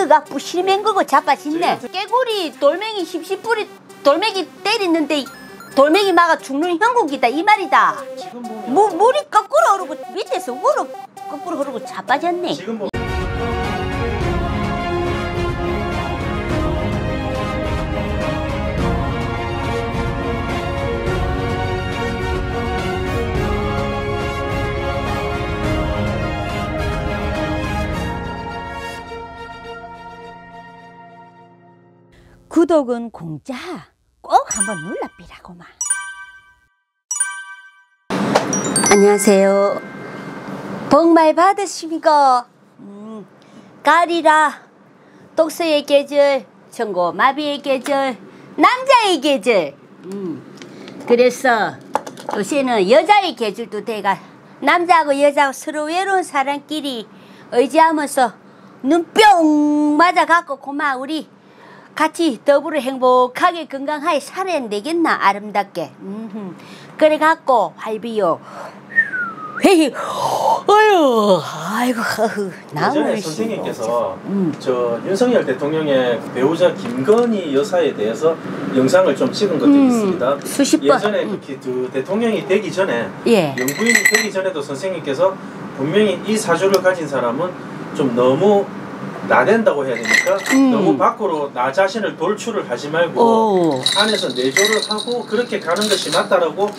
끌려가 부실맨 거고 자빠졌네. 깨구리 돌멩이 십시뿌리 돌멩이 때리는데 돌멩이 막아 죽는 형국이다 이 말이다. 물이 거꾸로 흐르고 밑에서 우로 거꾸로 흐르고 자빠졌네. 구독은 공짜. 꼭 한번 눌러비라고만. 안녕하세요. 복 많이 받으십니까? 가을이라 독서의 계절, 청고 마비의 계절, 남자의 계절. 그래서 요새는 여자의 계절도 돼가 남자하고 여자하고 서로 외로운 사람끼리 의지하면서 눈 뿅 맞아갖고 고마 우리 같이 더불어 행복하게 건강하게 살아야 되겠나 아름답게. 그래갖고 활비요. 헤이, 어휴, 아이고, 예전에 선생님께서 저 윤석열 대통령의 배우자 김건희 여사에 대해서 영상을 좀 찍은 것도 있습니다. 수십 번. 예전에 그 대통령이 되기 전에, 영부인이 되기 전에도 선생님께서 분명히 이 사주를 가진 사람은 좀 너무 나댄다고 해야 되니까 너무 밖으로 나 자신을 돌출을 하지 말고 안에서 내조를 하고 그렇게 가는 것이 맞다라고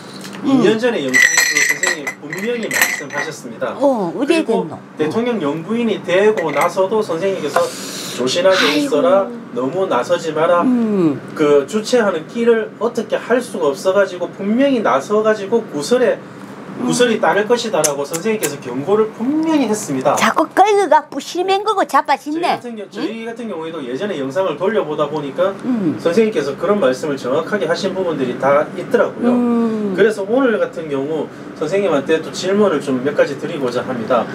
2년 전에 영상에서 선생님이 분명히 말씀하셨습니다. 그리고 대통령 영부인이 되고 나서도 선생님께서 조신하게 있어라, 너무 나서지 마라, 그 주체하는 길을 어떻게 할 수가 없어가지고 분명히 나서가지고 구설이 따를 것이다라고 선생님께서 경고를 분명히 했습니다. 자꾸 끌려가 부실맨 거고 자빠졌네. 저희 같은 경우에도 예전에 영상을 돌려보다 보니까 선생님께서 그런 말씀을 정확하게 하신 부분들이 다 있더라고요. 그래서 오늘 같은 경우 선생님한테 또 질문을 좀 몇 가지 드리고자 합니다.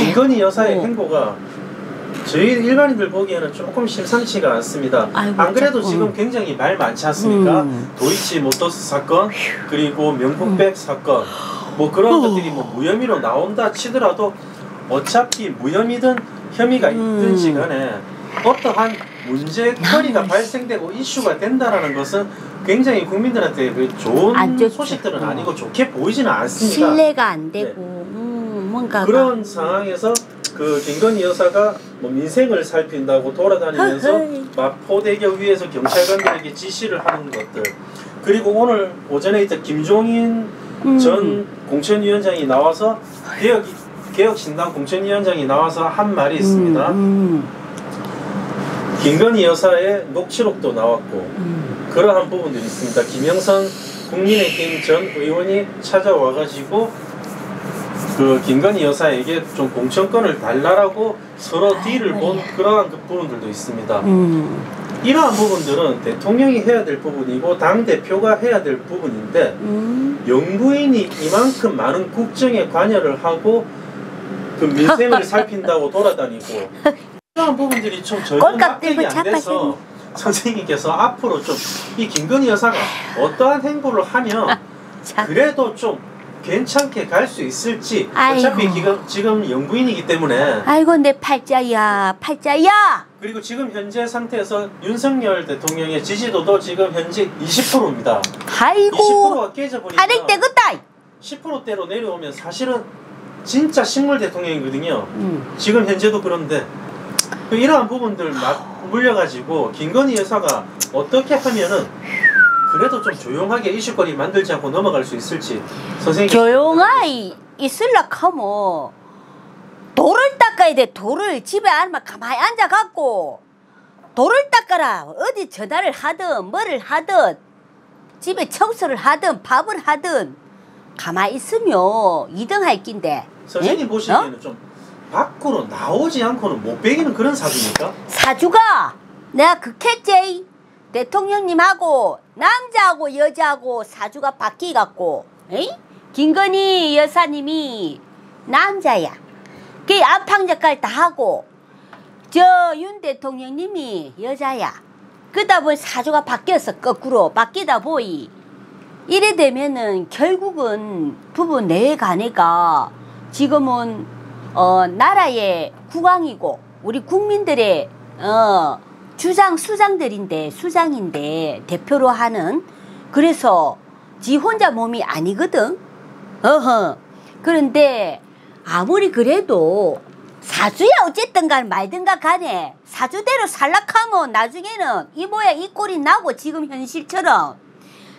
김건희 여사의 행보가 저희 일반인들 보기에는 조금 심상치가 않습니다. 안 그래도 지금 굉장히 말 많지 않습니까? 도이치 모터스 사건, 그리고 명품백 사건, 뭐 그런 것들이 뭐 무혐의로 나온다 치더라도 어차피 무혐의든 혐의가 있든지 간에 어떠한 문제거리가 발생되고 이슈가 된다라는 것은 굉장히 국민들한테 좋은 소식들은 아니고 좋게 보이지는 않습니다. 신뢰가 안 되고 뭔가 그런 상황에서 그 김건희 여사가 뭐 민생을 살핀다고 돌아다니면서 마포대교 위에서 경찰관들에게 지시를 하는 것들, 그리고 오늘 오전에 있던 김종인 전 공천위원장이 나와서 개혁신당 공천위원장이 나와서 한 말이 있습니다. 김건희 여사의 녹취록도 나왔고 그러한 부분들이 있습니다. 김영선 국민의힘 전 의원이 찾아와가지고 그 김건희 여사에게 좀 공천권을 달라라고 서로 딜을 본 그러한 그 부분들도 있습니다. 이러한 부분들은 대통령이 해야 될 부분이고 당대표가 해야 될 부분인데 영부인이 이만큼 많은 국정에 관여를 하고 그 민생을 살핀다고 돌아다니고 이러한 부분들이 좀 전혀 납득이 안 돼서 선생님께서 앞으로 좀 이 김건희 여사가 어떠한 행보를 하면 그래도 좀 괜찮게 갈 수 있을지. 어차피 지금 영부인이기 때문에. 아이고 내 팔자야 팔자야. 그리고 지금 현재 상태에서 윤석열 대통령의 지지도도 지금 현재 20%입니다. 아이고 20%가 깨져버리니까 아래 때겠다. 10%대로 내려오면 사실은 진짜 식물 대통령이거든요. 지금 현재도 그런데 이러한 부분들 물려가지고 김건희 여사가 어떻게 하면은 그래도 좀 조용하게 이슈거리 만들지 않고 넘어갈 수 있을지 선생님. 조용하게 있을라 하면 돌을 닦아야 돼. 돌을 집에 앉아 가만히 앉아갖고 돌을 닦아라. 어디 전화를 하든 뭐를 하든 집에 청소를 하든 밥을 하든 가만히 있으면 2등 할 낀데. 선생님 보시기에는 좀 밖으로 나오지 않고는 못 베기는 그런 사주입니까? 사주가 내가 극했지. 대통령님하고 남자하고 여자하고 사주가 바뀌갖고 김건희 여사님이 남자야. 그 안방 역할 다 하고 저 윤 대통령님이 여자야. 그러다 보니 사주가 바뀌었어. 거꾸로 바뀌다 보니 이래 되면은 결국은 부부 내간애가 지금은 나라의 국왕이고 우리 국민들의 수장인데 대표로 하는. 그래서 지 혼자 몸이 아니거든. 그런데 아무리 그래도 사주야 어쨌든 간 말든가 간에 사주대로 살락하면 나중에는 이 모양 이 꼴이 나고 지금 현실처럼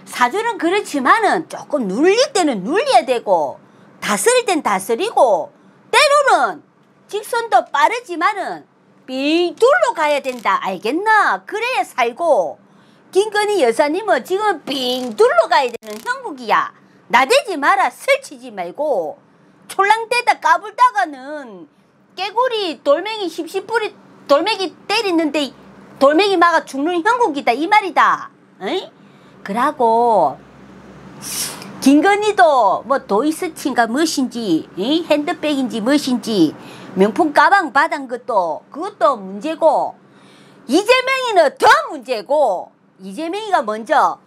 사주는 그렇지만은 조금 눌릴 때는 눌려야 되고 다스릴 땐 다스리고 때로는 직선도 빠르지만은 빙둘로 가야 된다. 알겠나? 그래야 살고 김건희 여사님은 지금 빙둘로 가야 되는 형국이야. 나대지 마라. 설치지 말고 촐랑대다 까불다가는 깨구리 돌멩이 씹씹뿌리 돌멩이 때리는데 돌멩이 막아 죽는 형국이다 이 말이다. 응? 그러고 김건희도 뭐 도이스친가 무엇인지 핸드백인지 무엇인지 명품 가방 받은 것도 그것도 문제고 이재명이는 더 문제고 이재명이가 먼저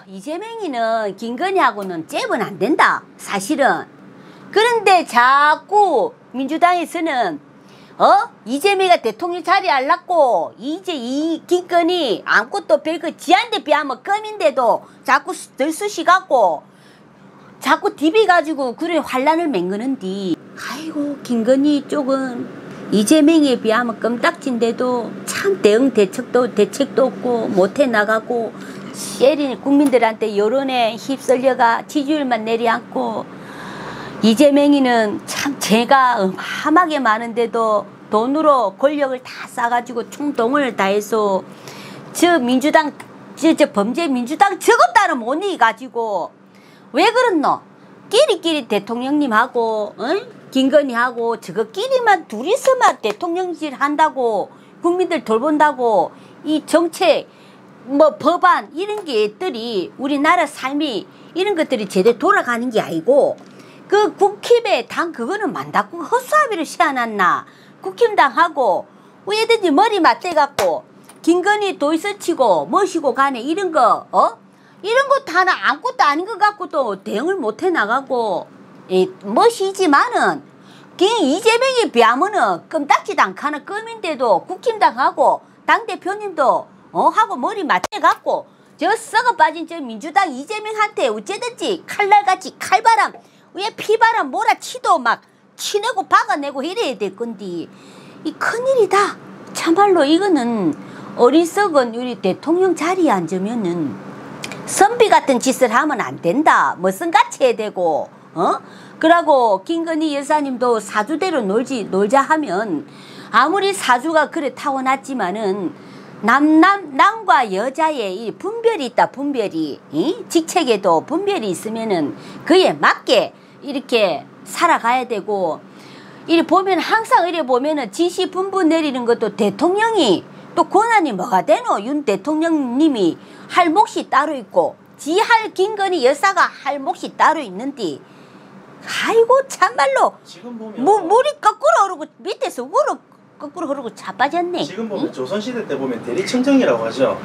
이재명이는 김건희하고는 잽은 안 된다 사실은. 그런데 자꾸 민주당에서는 이재명이가 대통령 자리 알랐고 이제 이 김건희 아무것도 별거 지한테 비하면 껌인데도 자꾸 들쑤시갖고 자꾸 디비가지고 그래 환란을 맹그는디. 아이고 김건희 쪽은 이재명에 비하면 껌딱지인데도 참 대책도 없고 못해 나가고 세린 국민들한테 여론에 휩쓸려가 지지율만 내려앉고 이재명이는 참 죄가 어마하게 많은데도 돈으로 권력을 다 싸가지고 총동원을 다해서 저 민주당 저 범죄 민주당 저것도 못 이겨가지고 왜 그렇노? 끼리끼리 대통령님하고 김건희하고 저거끼리만 둘이서만 대통령질 한다고 국민들 돌본다고 이 정책 뭐 법안 이런 게들이 우리나라 삶이 이런 것들이 제대로 돌아가는 게 아니고 그 국힘의 당 그거는 만다고 헛수아비를 시원했나. 국힘당하고 왜든지 머리 맞대갖고 김건희 도이서치고 뭐시고 간에 이런 거 이런 것도 하나 아무것도 아닌 것 같고 또 대응을 못해 나가고 멋이지만은 이재명에 비하면은 껌딱지도 않가는 껌인데도 국힘당하고 당대표님도 하고 머리 맞대갖고 저 썩어 빠진 저 민주당 이재명한테 어째든지 칼날같이 칼바람 왜 피바람 몰아치도 막 치내고 박아내고 이래야 될 건데 이 큰일이다. 참말로 이거는 어리석은 우리 대통령 자리에 앉으면은 선비 같은 짓을 하면 안 된다. 머슴같이 해야 되고 그러고 김건희 여사님도 사주대로 놀자 하면 아무리 사주가 그래 타고났지만은 남과 여자의 이 분별이 있다. 분별이 직책에도 분별이 있으면은 그에 맞게 이렇게 살아가야 되고 이리 보면 항상 이래 보면은 지시 분부 내리는 것도 대통령이 또 권한이 뭐가 되노? 윤 대통령님이 할 몫이 따로 있고 지할 김건희 여사가 할 몫이 따로 있는데 아이고 참말로 지금 보면 물이 거꾸로 흐르고 밑에서 위로 거꾸로 흐르고 자빠졌네. 지금 보면 조선시대 때 보면 대리청정이라고 하죠.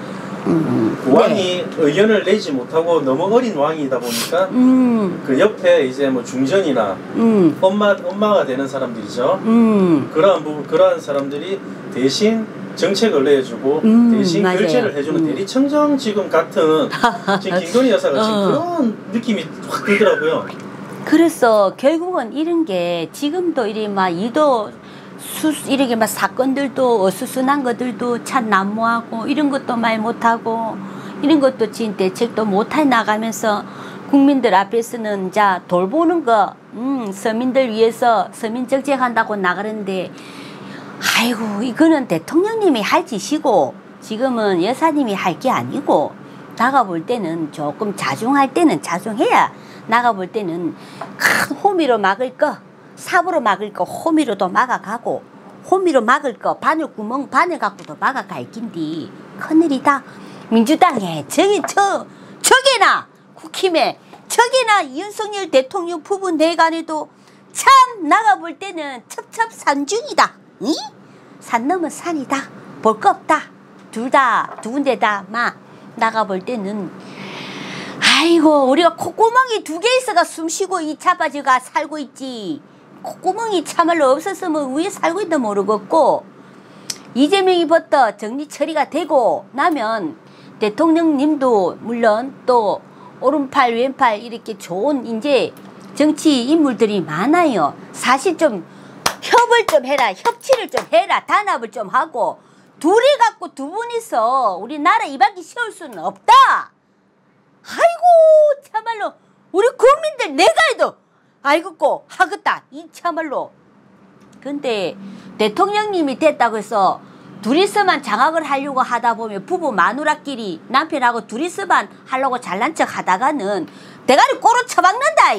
왕이 네. 의견을 내지 못하고 너무 어린 왕이다 보니까 그 옆에 이제 뭐 중전이나 엄마가 되는 사람들이죠. 그러한 사람들이 대신 정책을 내주고 대신 맞아요. 결제를 해주는 대리청정 지금 같은 지금 김건희 여사가 지금 그런 느낌이 확 들더라고요. 그래서 결국은 이런 게 지금도 이리 막 이렇게 막 사건들도 어수선한 것들도 참 난무하고 이런 것도 말 못하고 이런 것도 지금 대책도 못해 나가면서 국민들 앞에서는 자 돌보는 거 서민들 위해서 서민 정책한다고 나가는데 아이고 이거는 대통령님이 할 짓이고 지금은 여사님이 할 게 아니고 나가볼 때는 조금 자중할 때는 자중해야 나가볼 때는 큰 호미로 막을 거 삽으로 막을 거 호미로도 막아가고 호미로 막을 거 바늘구멍 바늘 갖고도 막아갈 낀디 큰일이다. 민주당에 저기나 국힘에 저기나 윤석열 대통령 부부 내간에도 참 나가볼 때는 첩첩산중이다. 이? 산 넘어 산이다. 볼 거 없다. 둘 다 두 군데 다 막 나가볼 때는 아이고 우리가 콧구멍이 2개 있어가 숨쉬고 이 자빠져가 살고 있지. 콧구멍이 참말로 없었으면 위에 살고 있다 모르겠고 이재명이부터 정리 처리가 되고 나면 대통령님도 물론 또 오른팔 왼팔 이렇게 좋은 이제 정치 인물들이 많아요. 사실 좀 협을 좀 해라. 협치를 좀 해라. 단합을 좀 하고 둘이 갖고 두 분이서 우리나라 이 바퀴 세울 수는 없다. 아이고 참말로 우리 국민들 내가 해도 알겠고 하겠다. 이 참말로. 근데 대통령님이 됐다고 해서 둘이서만 장악을 하려고 하다 보면 부부 마누라끼리 남편하고 둘이서만 하려고 잘난 척 하다가는 대가리 꼬로 쳐박는다.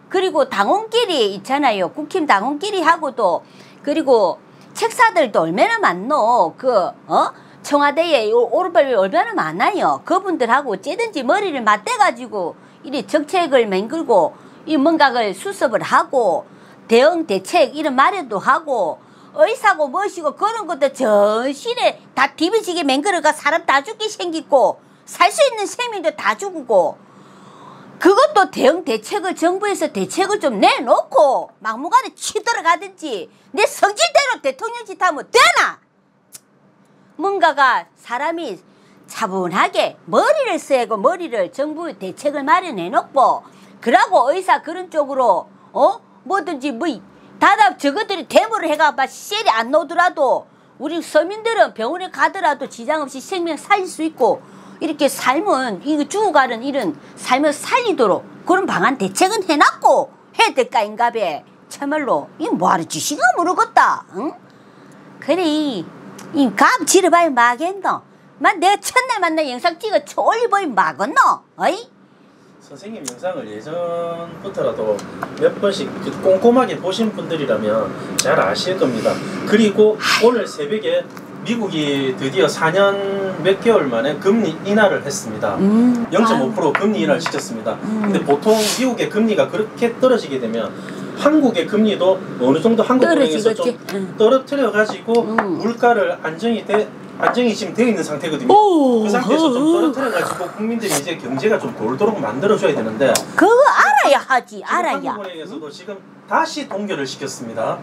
그리고 당원끼리 있잖아요. 국힘 당원끼리 하고도 그리고 책사들도 얼마나 많노. 청와대에 오른팔이 얼마나 많아요. 그분들하고 어찌든지 머리를 맞대가지고 이 정책을 맹글고 이 뭔가를 수습을 하고 대응 대책 이런 마련도 하고 의사고 뭐시고 그런 것도 전신에 다 디비지게 맹글어가 사람 다 죽게 생기고 살 수 있는 생명도 다 죽고 그것도 대응 대책을 정부에서 대책을 좀 내놓고 막무가내 치들어가든지 내 성질대로 대통령 짓 하면 되나? 뭔가가 사람이 차분하게 머리를 쓰고 머리를 정부 대책을 마련해놓고 그러고 의사 그런 쪽으로 뭐든지 뭐 다다 저것들이 데모를 해가 막 셀이 안 나오더라도 우리 서민들은 병원에 가더라도 지장 없이 생명 살릴 수 있고 이렇게 삶은 이거 죽어가는 이런 삶을 살리도록 그런 방안 대책은 해놨고 해야 될까 인가배. 참말로 이 뭐하러 지시가 모르겠다. 응? 그래 이 감 지르봐야 마겠노. 만 내가 첫날 만나 영상 찍어 올리버이 마겠노. 어이? 선생님 영상을 예전부터라도 몇 번씩 꼼꼼하게 보신 분들이라면 잘 아실 겁니다. 그리고 오늘 새벽에 미국이 드디어 4년 몇 개월 만에 금리 인하를 했습니다. 0.5% 금리 인하를 시켰습니다. 근데 보통 미국의 금리가 그렇게 떨어지게 되면 한국의 금리도 어느 정도 한국은행에서 좀 떨어뜨려 가지고 물가를 안정이 지금 되어 있는 상태거든요. 그 상태에서 좀 떨어뜨려 가지고 국민들이 이제 경제가 좀 돌도록 만들어줘야 되는데 그거 알아야 하지. 알아야. 한국은행에서도 지금 다시 동결을 시켰습니다.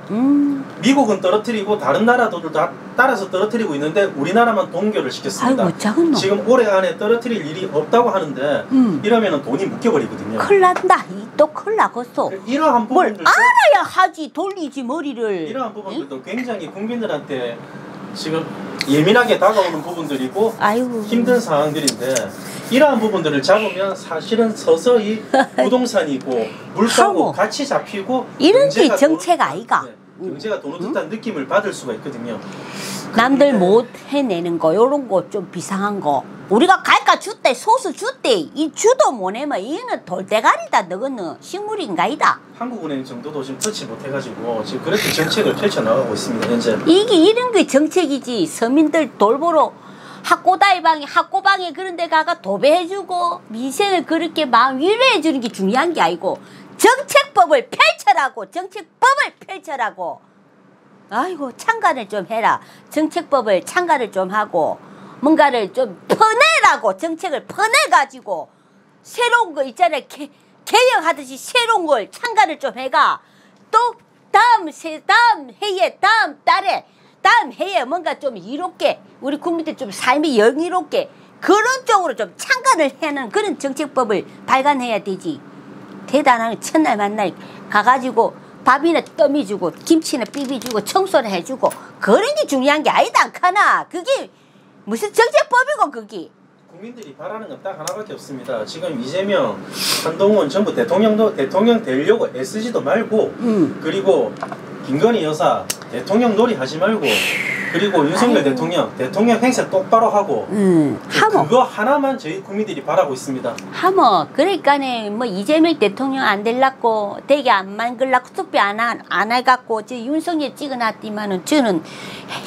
미국은 떨어뜨리고 다른 나라들도 다 따라서 떨어뜨리고 있는데 우리나라만 동결을 시켰습니다. 아이고, 지금 올해 안에 떨어뜨릴 일이 없다고 하는데 이러면 돈이 묶여버리거든요. 큰일 난다. 또 큰일 나겠어. 이러한 부분들도 알아야 하지. 돌리지 머리를. 이러한 부분들도 굉장히 국민들한테 지금 예민하게 다가오는 부분들이고 아이고. 힘든 상황들인데 이러한 부분들을 잡으면 사실은 서서히 부동산이고 물가고 같이 잡히고 이런 게 정책 아이가. 경제가 도는 듯한 느낌을 받을 수가 있거든요. 남들 못 해내는 거 요런 거 좀 비상한 거 우리가 갈까 줬대 소스 줬대 이 주도 못 내면 이는 돌대가리다. 너거는 식물인가이다. 한국은행 정도도 지금 터치 못해가지고 지금 그렇게 정책을 펼쳐나가고 있습니다. 현재 이게 이런 게 정책이지. 서민들 돌보러 학고방에 그런 데 가가 도배해주고 민생을 그렇게 마음 위로해주는 게 중요한 게 아니고 정책법을 펼쳐라고. 정책법을 펼쳐라고. 아이고 참관을 좀 해라. 정책법을 참관을 좀 하고 뭔가를 좀 퍼내라고. 정책을 퍼내가지고 새로운 거 있잖아요. 개혁하듯이 새로운 걸 참관을 좀 해가. 또 다음 해에 다음 달에 다음 해에 뭔가 좀 이롭게 우리 국민들 좀 삶이 영이롭게 그런 쪽으로 좀 참관을 하는 그런 정책법을 발간해야 되지. 대단한 첫날 만날 가가지고 밥이나 떠미주고 김치나 비비주고 청소나 해주고 그런 게 중요한 게 아니다 않카나. 그게 무슨 정책법이고 그게. 국민들이 바라는 건 딱 하나밖에 없습니다. 지금 이재명, 한동훈 전부 대통령 되려고 애쓰지도 말고 그리고 김건희 여사 대통령 놀이 하지 말고 그리고 윤석열 대통령 행세 똑바로 하고 그거 하나만 저희 국민들이 바라고 있습니다. 그러니까네 뭐 이재명 대통령 안 될라고 되게 안 만들라고 투표 안 해갖고 저 윤석열 찍어놨지만은 저는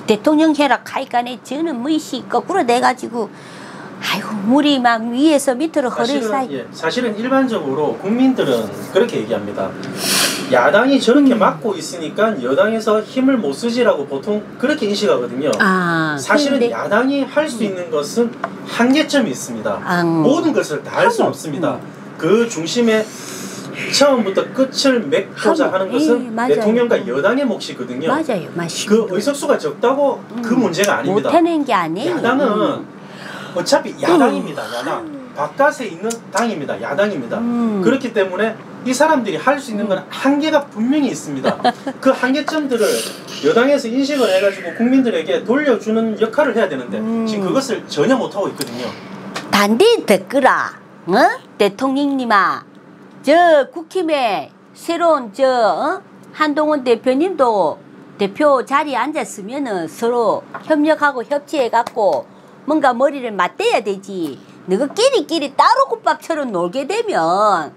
대통령 해라 하니까네 저는 뭐이씨 거꾸로 내가지고 아이고 물이 막 위에서 밑으로 흐를 사이. 사실은 일반적으로 국민들은 그렇게 얘기합니다. 야당이 저렇게 막고 있으니까 여당에서 힘을 못 쓰지라고 보통 그렇게 인식하거든요. 사실은 근데, 야당이 할 수 있는 것은 한계점이 있습니다. 모든 것을 다 할 수는 없습니다. 그 중심에 처음부터 끝을 맺고자 하는 것은 맞아요. 대통령과 여당의 몫이거든요. 맞아요. 그 의석수가 적다고 그 문제가 아닙니다. 못해낸 게 아니에요. 야당은 어차피 야당입니다. 야당. 바깥에 있는 당입니다. 야당입니다. 그렇기 때문에 이 사람들이 할 수 있는 건 한계가 분명히 있습니다. 그 한계점들을 여당에서 인식을 해가지고 국민들에게 돌려주는 역할을 해야 되는데 지금 그것을 전혀 못하고 있거든요. 단디 댓글아, 대통령님아, 저 국힘에 새로운 한동훈 대표님도 대표 자리에 앉았으면은 서로 협력하고 협치해갖고 뭔가 머리를 맞대야 되지. 너가 끼리끼리 따로 국밥처럼 놀게 되면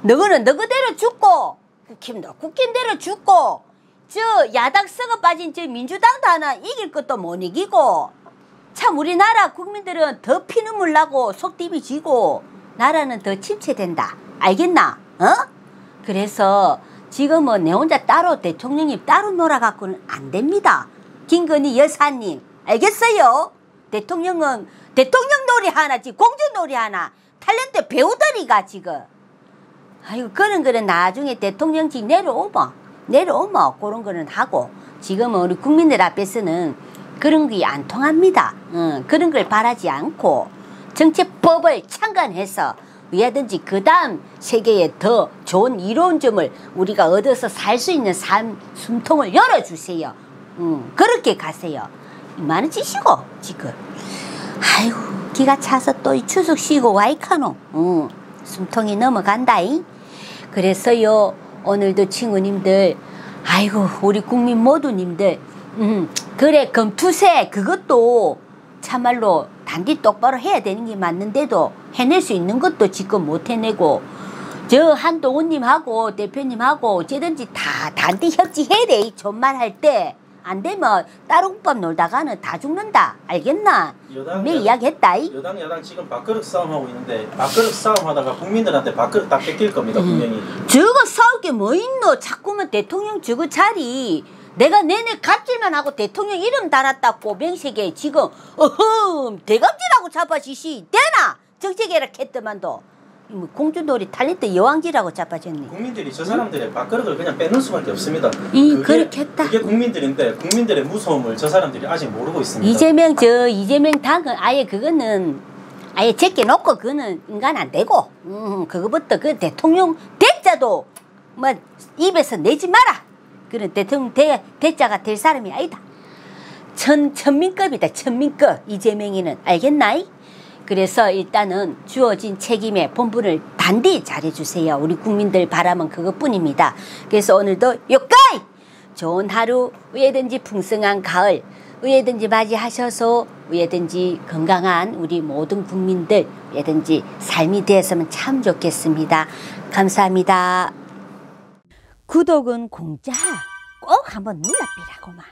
너는 너그대로 죽고 국힘도 국힘대로 죽고 저 야당 썩어 빠진 저 민주당도 하나 이길 것도 못 이기고 참 우리나라 국민들은 더 피눈물 나고 속 디비지고 나라는 더 침체된다. 알겠나? 그래서 지금은 내 혼자 따로 대통령님 따로 놀아갖고는 안 됩니다. 김건희 여사님 알겠어요? 대통령은 대통령 놀이 하나지 공주 놀이 하나 탤런트 배우들이가 지금 아이고 그런 거는 나중에 대통령직 내려오면 그런 거는 하고 지금은 우리 국민들 앞에서는 그런 게 안 통합니다. 그런 걸 바라지 않고 정치법을 창간해서 왜든지 그 다음 세계에 더 좋은 이로운 점을 우리가 얻어서 살 수 있는 삶 숨통을 열어주세요. 그렇게 가세요. 이만한 짓이고 지금 아이고 기가 차서 또 이 추석 쉬고 와이카노 숨통이 넘어간다잉. 그래서요 오늘도 친구님들 아이고 우리 국민 모두님들 그래 검투세 그것도 참말로 단디 똑바로 해야 되는 게 맞는데도 해낼 수 있는 것도 지금 못 해내고 저 한동훈님하고 대표님하고 어찌든지 다 단디 협치해야 돼. 존만 할 때 안 되면 따로 국밥 놀다가는 다 죽는다. 알겠나? 내 이야기했다. 여당 야당 지금 밥그릇 싸움하고 있는데 밥그릇 싸움하다가 국민들한테 밥그릇 다 뺏길 겁니다. 분명히. 저거 싸울 게 뭐 있노? 자꾸만 대통령 저거 자리 내가 내내 갑질만 하고 대통령 이름 달았다고 명색에 지금 대갑질하고 잡아지시 되나? 정책에라 했더만도 공주놀이 탤런트 여왕지라고 자빠졌네. 국민들이 저 사람들의 밥그릇을 그냥 뺏는 수밖에 없습니다. 그렇게 했다. 그게 국민들인데 국민들의 무서움을 저 사람들이 아직 모르고 있습니다. 이재명 당은 아예 그거는 아예 제껴놓고 그거는 인간 안 되고 그거부터 그 대통령 대자도 뭐 입에서 내지 마라. 그런 대통령 대자가 될 사람이 아니다. 천민급이다. 천민급 이재명이는 알겠나? 그래서 일단은 주어진 책임의 본분을 단디 잘해주세요. 우리 국민들 바람은 그것뿐입니다. 그래서 오늘도 요까이 좋은 하루 위에든지 풍성한 가을 위에든지 맞이하셔서 위에든지 건강한 우리 모든 국민들 위에든지 삶이 되었으면 참 좋겠습니다. 감사합니다. 구독은 공짜 꼭 한번 눌러비라고만.